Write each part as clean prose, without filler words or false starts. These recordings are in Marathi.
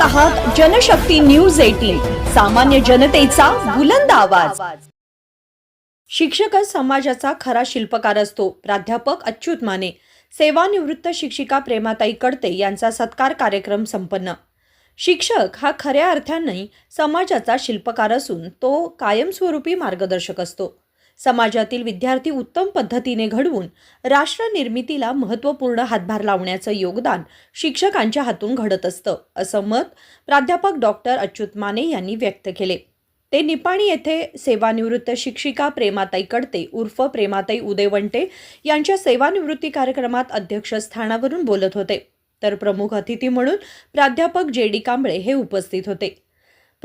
आहात जनशक्ती न्यूज 18, सामान्य जनतेचा बुलंद आवाज। शिक्षकच समाजाचा खरा शिल्पकार असतो। प्राध्यापक अच्युत माने, सेवानिवृत्त शिक्षिका प्रेमाताई कडते यांचा सत्कार कार्यक्रम संपन्न। शिक्षक हा खऱ्या अर्थाने समाजाचा शिल्पकार असून तो कायमस्वरूपी मार्गदर्शक असतो। समाजातील विद्यार्थी उत्तम पद्धतीने घडवून राष्ट्र निर्मितीला महत्त्वपूर्ण हातभार लावण्याचं योगदान शिक्षकांच्या हातून घडत असतं, असं मत प्राध्यापक डॉक्टर अच्युत माने यांनी व्यक्त केले। ते निपाणी येथे सेवानिवृत्त शिक्षिका प्रेमाताई कडते उर्फ प्रेमाताई उदेवंटे यांच्या सेवानिवृत्ती कार्यक्रमात अध्यक्षस्थानावरून बोलत होते, तर प्रमुख अतिथी म्हणून प्राध्यापक जे.डी. कांबळे हे उपस्थित होते।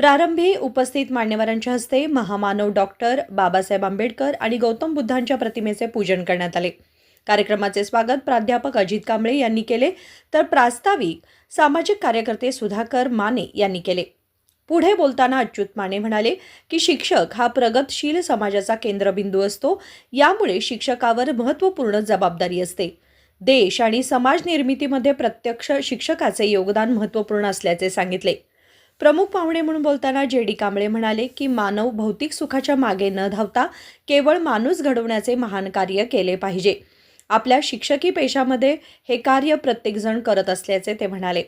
प्रारंभी उपस्थित मान्यवरांच्या हस्ते महामानव डॉक्टर बाबासाहेब आंबेडकर आणि गौतम बुद्धांच्या प्रतिमेचे पूजन करण्यात आले। कार्यक्रमाचे स्वागत प्राध्यापक अजित कांबळे यांनी केले, तर प्रास्ताविक सामाजिक कार्यकर्ते सुधाकर माने यांनी केले। पुढे बोलताना अच्युत माने म्हणाले की शिक्षक हा प्रगतशील समाजाचा केंद्रबिंदू असतो, यामुळे शिक्षकावर महत्त्वपूर्ण जबाबदारी असते। देश आणि समाज निर्मितीमध्ये प्रत्यक्ष शिक्षकाचे योगदान महत्त्वपूर्ण असल्याचे सांगितले। प्रमुख पाहुणे म्हणून बोलताना जे.डी. कांबळे म्हणाले की मानव भौतिक सुखाच्या मागे न धावता केवळ माणूस घडवण्याचे महान कार्य केले पाहिजे। आपल्या शिक्षकी पेशामध्ये हे कार्य प्रत्येकजण करत असल्याचे ते म्हणाले।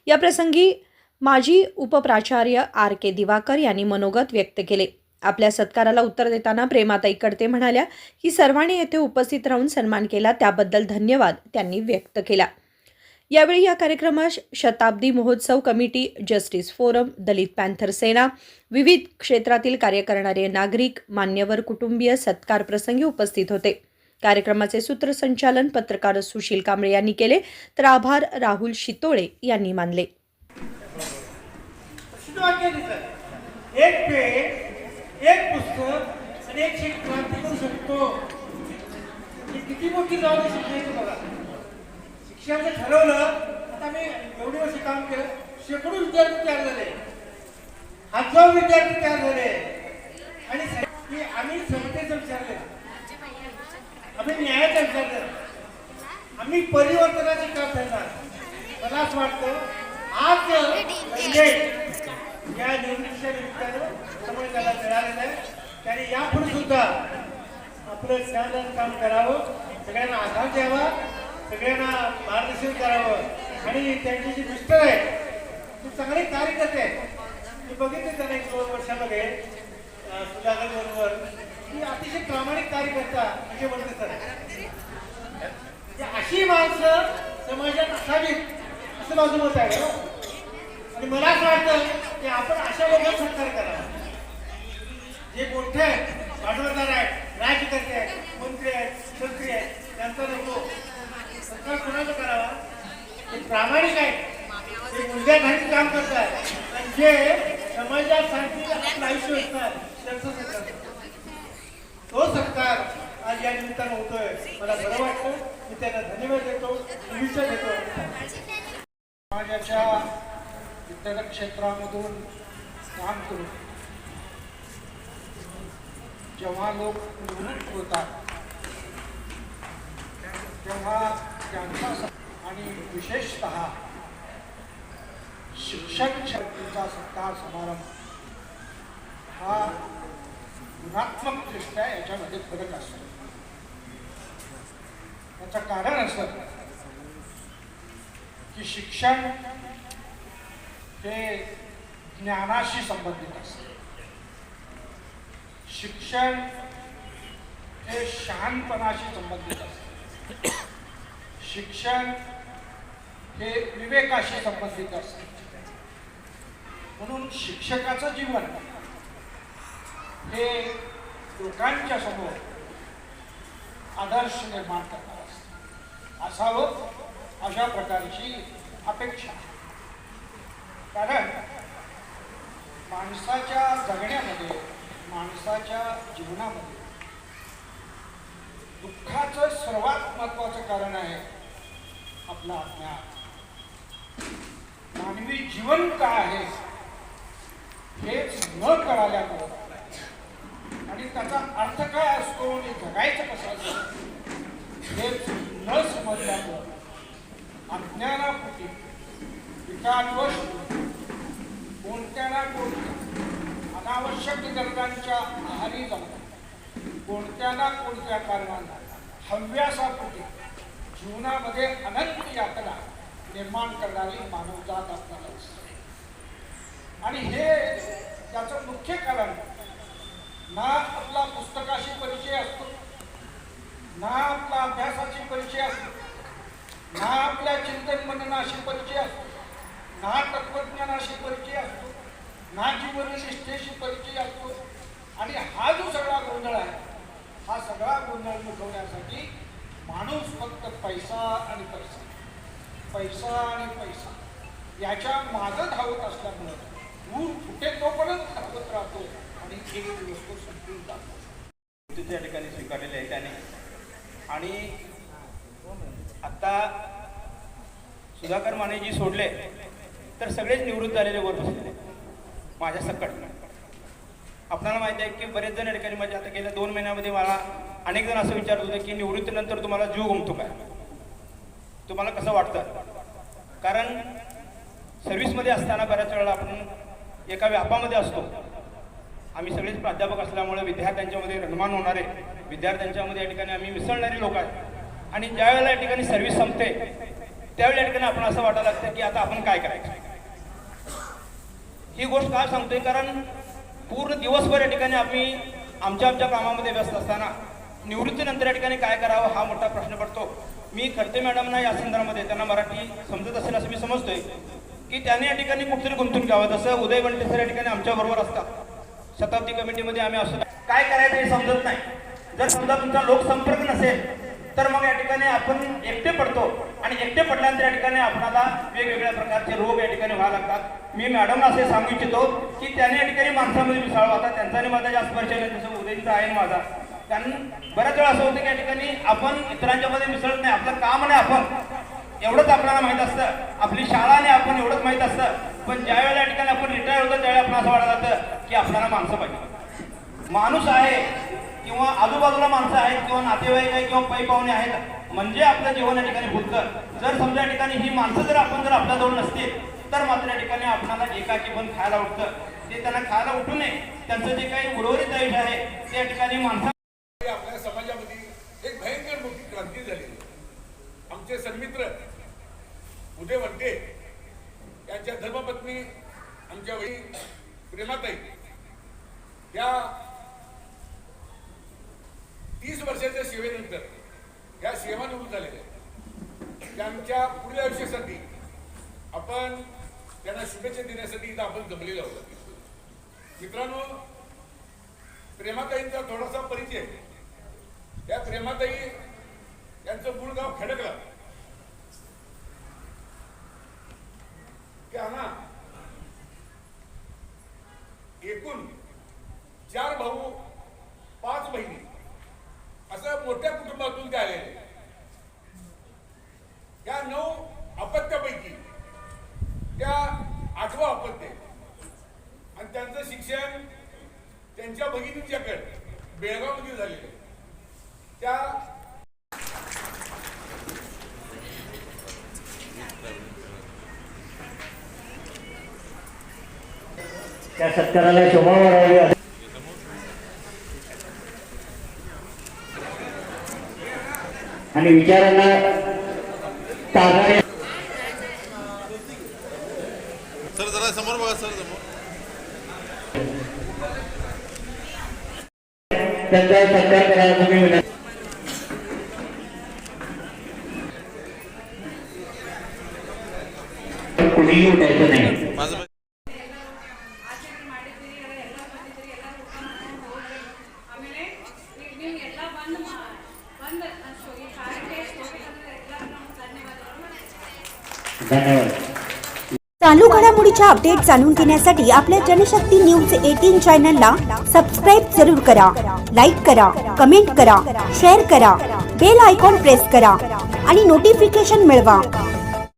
या प्रसंगी माजी उपप्राचार्य आर.के. दिवाकर यांनी मनोगत व्यक्त केले। आपल्या सत्काराला उत्तर देताना प्रेमाताई कडते म्हणाल्या की सर्वांनी येथे उपस्थित राहून सन्मान केला, त्याबद्दल धन्यवाद त्यांनी व्यक्त केला। यावेळी या कार्यक्रमास शताब्दी महोत्सव कमिटी, जस्टिस फोरम, दलित पॅन्थर सेना, विविध क्षेत्रातील कार्य करणारे नागरिक, मान्यवर, कुटुंबीय सत्कार प्रसंगी उपस्थित होते। कार्यक्रमाचे सूत्रसंचालन पत्रकार सुशील कांबळे यांनी केले, तर आभार राहुल शितोळे यांनी मानले। एक पेन, एक पुस्तक आणि एक शीट क्रांती करू शकतो। किती मोठी जबाबदारी शिक्षणाची बघा। शिक्षणाचं ठरवलं, आता मी एवढी वर्ष काम केलं, शेकडो विद्यार्थी तयार झाले, हजारो विद्यार्थी तयार झाले आणि आम्ही समतेचं विचारले, आम्ही न्यायाचा विचार केला, आम्ही परिवर्तनाची काम करणार। मला असं वाटतं आज या निवडणुकीच्या निमित्तानं समाजाला मिळालेलं आहे, त्याने यापुढे सुद्धा आपलं ज्ञान काम करावं, सगळ्यांना आधार द्यावा, सगळ्यांना मार्गदर्शन करावं। आणि त्यांचे जे मिस्टर आहेत ते चांगले कार्यकर्ते आहेत, मी बघितले त्यांना 1-2 वर्षामध्ये सुधाकर बरोबर की अतिशय प्रामाणिक कार्यकर्ता म्हणजे म्हणते सर, अशी माणसं समाजात असावीत असं माझं मत आहे। आणि मला असं वाटतं की आपण अशा लोकांना सत्कार करावा, जे मोठे आहेत, भांडवलदार आहेत, राज्यकर्ते आहेत, मंत्री आहेत, मंत्री आहेत, त्यांचा नको सत्कार कोणाचा करावा? ते प्रामाणिक आहेत, ते मूल्याधारित काम करतात आणि जे समाजासाठी आपलं आयुष्य असतात त्यांचा सत्कार, तो सत्कार आज या निमित्तानं होतोय। मला बरं वाटतं, मी त्यांना धन्यवाद देतो, शुभेच्छा देतो। समाजाच्या इतर क्षेत्रामधून काम करून जेव्हा लोक निवृत्त होतात तेव्हा त्यांचा आणि विशेषतः शिक्षक शक्तीचा सत्कार समारंभ हा गुणात्मकदृष्ट्या याच्यामध्ये फरक असतो। याचं कारण असं की शिक्षण हे ज्ञानाशी संबंधित असते, शिक्षण हे शहाणपणाशी संबंधित असते, शिक्षण हे विवेकाशी संबंधित असते। म्हणून शिक्षकाचं जीवन हे लोकांच्या समोर आदर्श निर्माण करणार असते, असावं अशा प्रकारची अपेक्षा। कारण माणसाच्या जगण्यामध्ये, माणसाच्या जीवनामध्ये दुःखाचं सर्वात महत्त्वाचं कारण आहे आपला अज्ञान। मानवी जीवन काय आहे हेच न कळाल्यामुळे आणि त्याचा अर्थ काय असतो आणि जगायचं कसं असतं हेच न समजल्यामुळे अज्ञानापोटी विकारोष कोणत्या ना कोणत्या अनावश्यक गरजांच्या आहारी जाऊन कोणत्या ना कोणत्या कारणांना हव्यासापोटी जीवनामध्ये अनंत यातना निर्माण करणारी मानवजात आपल्याला दिसते. आणि हे त्याचं मुख्य कारण ना आपला पुस्तकाशी परिचय असतो, ना आपला अभ्यासाची परिचय असतो, ना आपल्या चिंतन मननाशी परिचय असतो, ना तत्वज्ञानाशी परिचय असतो, ना जीवननिष्ठेशी परिचय असतो. आणि हा जो सगळा गोंधळ आहे, हा सगळा गोंधळ मिटवण्यासाठी माणूस फक्त पैसा आणि पैसा, पैसा आणि पैसा याच्या मागं धावत असल्यामुळं दूर कुठे तोपर्यंत धावत राहतो आणि एक दिवस तो संपून जातो. त्या ठिकाणी स्वीकारलेले आहे त्याने. आणि आता सुधाकर मानेजी सोडले तर सगळेच निवृत्त झालेले वर बसलेले माझ्या सकट. आपल्याला माहिती आहे की बरेच जण या ठिकाणी म्हणजे आता गेल्या 2 महिन्यामध्ये मला अनेक जण असं विचारत होते की निवृत्तीनंतर तुम्हाला जीव गमतो काय, तुम्हाला कसं वाटतं. कारण सर्व्हिसमध्ये असताना बऱ्याच वेळेला आपण एका व्यापामध्ये असतो. आम्ही सगळेच प्राध्यापक असल्यामुळे विद्यार्थ्यांच्यामध्ये रणमान होणारे, विद्यार्थ्यांच्यामध्ये या ठिकाणी आम्ही मिसळणारी लोक आहेत. आणि ज्या वेळेला या ठिकाणी सर्व्हिस संपते त्यावेळी या ठिकाणी आपण असं वाटायला लागतं की आता आपण काय करायचं. ही गोष्ट काय सांगतोय, कारण पूर्ण दिवसभर या ठिकाणी आम्ही आमच्या कामामध्ये व्यस्त असताना निवृत्तीनंतर या ठिकाणी काय करावं हा मोठा प्रश्न पडतो. मी खडते मॅडमना या संदर्भामध्ये, त्यांना मराठी समजत असेल असं मी समजतोय, की त्याने या ठिकाणी कुठेतरी गुंतून घ्यावं. जसं उदय वंटे सर या ठिकाणी आमच्याबरोबर असतात, शताब्दी कमिटीमध्ये आम्ही असतो. काय करायचं हे समजत नाही. जर समजा तुमचा लोकसंपर्क नसेल तर मग या ठिकाणी आपण एकटे पडतो आणि एकटे पडल्यानंतर या ठिकाणी आपल्याला वेगवेगळ्या प्रकारचे रोग या ठिकाणी व्हायला लागतात. मी मॅडमला असे सांगू इच्छितो की त्याने या ठिकाणी माणसामध्ये मिसळला होता. त्यांचा आणि माझा जास्त परिचय नाही, तसं उदयचा आहे माझा. कारण बऱ्याच वेळा असं होतं की या ठिकाणी आपण इतरांच्या मध्ये मिसळत नाही, आपलं काम नाही, आपण एवढंच आपल्याला माहीत असतं, आपली शाळा आणि आपण एवढंच माहीत असतं. पण ज्या वेळेला या ठिकाणी आपण रिटायर होतो त्यावेळी आपल्याला असं वाटत जातं की आपल्याला माणसं पाहिजे. माणूस आहे किंवा आजूबाजूला माणसं आहेत किंवा नातेवाईक आहे किंवा पै पाहुणे आहेत म्हणजे आपलं जीवन या ठिकाणी फुलतं. जर समजा या ठिकाणी ही माणसं जर आपल्याजवळ नसतील तर मात्र या ठिकाणी आपल्याला एकाकी पण खायला उठतं. ते त्यांना खायला उठू नये, त्यांचं जे काही उर्वरित आयुष्य आहे ते या ठिकाणी माणसं. आपल्या समाजामध्ये एक भयंकर मोठी क्रांती झाली. आमचे सन्मित्र उदय वंटे यांच्या धर्मपत्नी आमच्या वही प्रेमाताई या 30 वर्षाच्या सेवेनंतर या सेवानिवृत्त झालेल्या त्यांच्या पुढील आयुष्यासाठी आपण त्यांना शुभेच्छा देण्यासाठी इथं आपण जमलेलो आहोत. मित्रांनो, प्रेमाताईंचा थोडासा परिचय. या प्रेमाताई यांचं मूळ गाव खडकला. त्यांना एकूण 4 भाऊ 5 बहिणी असं मोठ्या कुटुंबातून ते आलेले. या 9 अपत्यापैकी त्या 8वं अपत्य आणि त्यांचं शिक्षण त्यांच्या भगिनींच्याकडे बेळगावमध्ये झालेलं. त्या सत्काराला शोभा वाढवावी आणि विचारांना तारणारे. सर जरा समोर बघा सर, समोर त्यांचा सत्कार करायला तुम्ही विनंती. कुणीही उठायचं नाही. माझं धन्यवाद. चालू घडामोडीच्या अपडेट जाणून घेण्यासाठी आपल्या जनशक्ती न्यूज 18 चॅनलला सबस्क्राईब जरूर करा, लाईक करा, कमेंट करा, शेअर करा, बेल आयकॉन प्रेस करा आणि नोटिफिकेशन मिळवा.